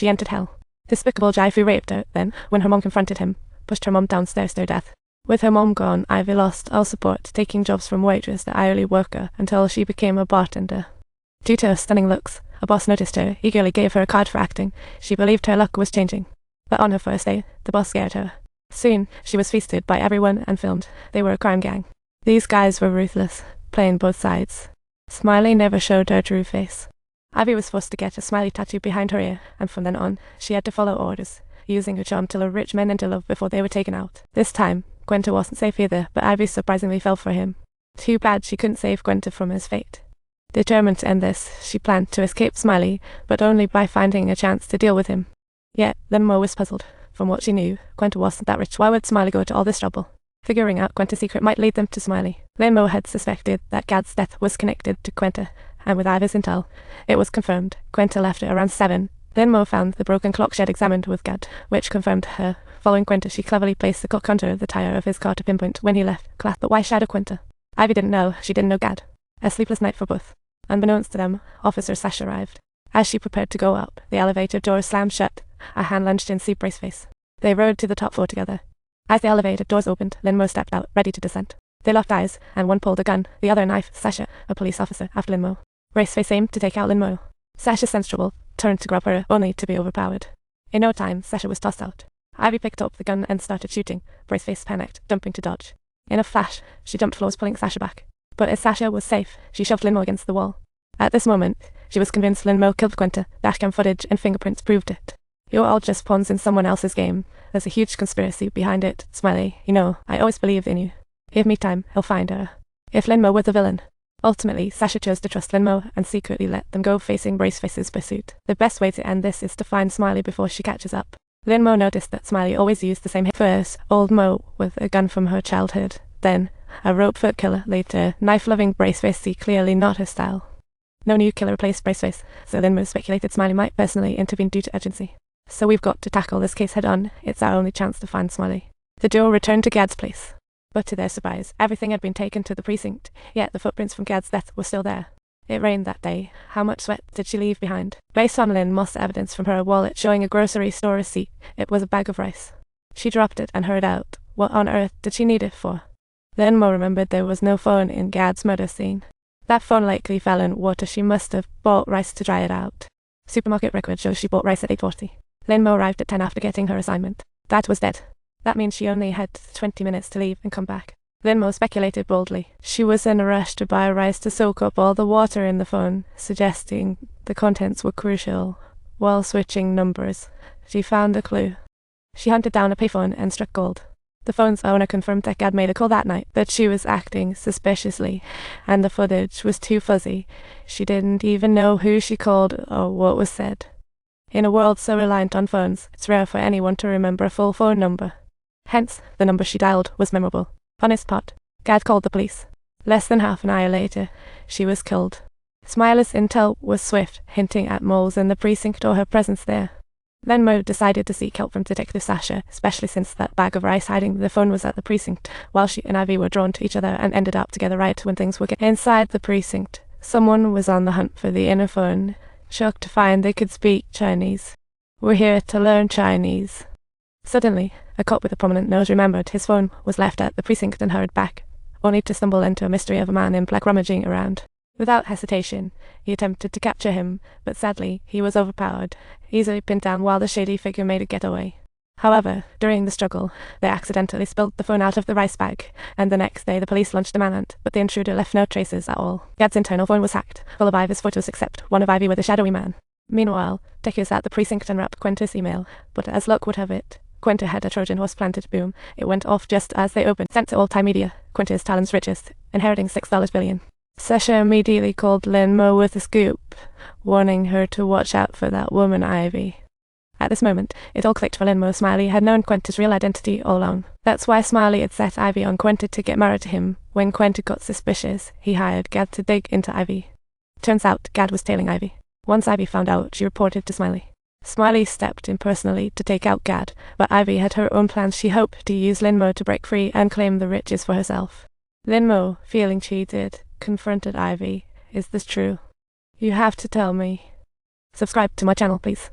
she entered hell. Despicable Ivy raped her, then, when her mom confronted him, pushed her mom downstairs to her death. With her mom gone, Ivy lost all support, taking jobs from waitress to hourly worker until she became a bartender. Due to her stunning looks, a boss noticed her, eagerly gave her a card for acting. She believed her luck was changing. But on her first day, the boss scared her. Soon, she was feasted by everyone and filmed. They were a crime gang. These guys were ruthless, playing both sides. Smiley never showed her true face. Ivy was forced to get a smiley tattoo behind her ear, and from then on, she had to follow orders, using her charm to lure rich men into love before they were taken out. This time, Kunta wasn't safe either, but Ivy surprisingly fell for him. Too bad she couldn't save Kunta from his fate. Determined to end this, she planned to escape Smiley, but only by finding a chance to deal with him. Yet, Linmo was puzzled. From what she knew, Kunta wasn't that rich. Why would Smiley go to all this trouble? Figuring out Kunta's secret might lead them to Smiley. Linmo had suspected that Gad's death was connected to Kunta, and with Ivy's intel, it was confirmed. Kunta left at around 7. Linmo found the broken clock she had examined with Gad, which confirmed her. Following Kunta, she cleverly placed the clock under the tire of his car to pinpoint when he left. But why shadow Kunta? Ivy didn't know. She didn't know Gad. A sleepless night for both. Unbeknownst to them, Officer Sash arrived. As she prepared to go up, the elevator door slammed shut. A hand lunged in see Braceface. They rode to the top floor together. As the elevator doors opened, Linmo stepped out, ready to descend. They locked eyes, and one pulled a gun, the other knifed Sasha, a police officer, after Linmo. Braceface aimed to take out Linmo. Sasha sensed trouble, turned to grab her, only to be overpowered. In no time, Sasha was tossed out. Ivy picked up the gun and started shooting. Braceface panicked, jumping to dodge. In a flash, she jumped floors, pulling Sasha back. But as Sasha was safe, she shoved Linmo against the wall. At this moment, she was convinced Linmo killed Kunta. Dashcam footage and fingerprints proved it. You're all just pawns in someone else's game. There's a huge conspiracy behind it. Smiley, you know, I always believed in you. Give me time, I'll find her. If Linmo were the villain. Ultimately, Sasha chose to trust Linmo and secretly let them go, facing Braceface's pursuit. The best way to end this is to find Smiley before she catches up. Linmo noticed that Smiley always used the same hit. First, old Mo with a gun from her childhood. Then, a rope foot killer. Later, knife-loving Braceface, clearly not her style. No new killer replaced Braceface, so Linmo speculated Smiley might personally intervene due to urgency. So we've got to tackle this case head-on. It's our only chance to find Smiley. The duo returned to Gad's place. But to their surprise, everything had been taken to the precinct, yet the footprints from Gad's death were still there. It rained that day. How much sweat did she leave behind? Based on Lynn Moss' evidence from her wallet showing a grocery store receipt, it was a bag of rice. She dropped it and hurried out. What on earth did she need it for? Then Mo remembered there was no phone in Gad's murder scene. That phone likely fell in water. She must have bought rice to dry it out. Supermarket record shows she bought rice at 8:40. Lynn Mo arrived at 10 after getting her assignment. Dad was dead. That means she only had 20 minutes to leave and come back. Lynn Mo speculated boldly. She was in a rush to buy rice to soak up all the water in the phone, suggesting the contents were crucial. While switching numbers, she found a clue. She hunted down a payphone and struck gold. The phone's owner confirmed that Gad made a call that night, but she was acting suspiciously, and the footage was too fuzzy. She didn't even know who she called or what was said. In a world so reliant on phones, it's rare for anyone to remember a full phone number. Hence, the number she dialed was memorable. On his spot, Gad called the police. Less than half an hour later, she was killed. Smiley's intel was swift, hinting at moles in the precinct or her presence there. Then Mo decided to seek help from Detective Sasha, especially since that bag of rice hiding the phone was at the precinct, while she and Ivy were drawn to each other and ended up together right when things were getting inside the precinct. Someone was on the hunt for the inner phone, shocked to find they could speak Chinese. We're here to learn Chinese. Suddenly, a cop with a prominent nose remembered his phone was left at the precinct and hurried back, only to stumble into a mystery of a man in black rummaging around. Without hesitation, he attempted to capture him, but sadly, he was overpowered, easily pinned down while the shady figure made a getaway. However, during the struggle, they accidentally spilled the phone out of the rice bag, and the next day the police launched a manhunt, but the intruder left no traces at all. Gad's internal phone was hacked, full of Ivy's photos except one of Ivy with a shadowy man. Meanwhile, techies at the precinct unwrapped Kunta's email, but as luck would have it, Kunta had a Trojan horse planted. Boom, it went off just as they opened. Sent to all-time media, Kunta's Talon's richest, inheriting $6 billion. Sasha immediately called Lynn Mo with a scoop, warning her to watch out for that woman Ivy. At this moment, it all clicked for Lynn Mo. Smiley had known Kunta's real identity all along. That's why Smiley had set Ivy on Kunta to get married to him. When Kunta got suspicious, he hired Gad to dig into Ivy. Turns out, Gad was tailing Ivy. Once Ivy found out, she reported to Smiley. Smiley stepped in personally to take out Gad, but Ivy had her own plans. She hoped to use Lynn Mo to break free and claim the riches for herself. Lynn Mo, feeling cheated, confronted Ivy. Is this true? You have to tell me. Subscribe to my channel, please.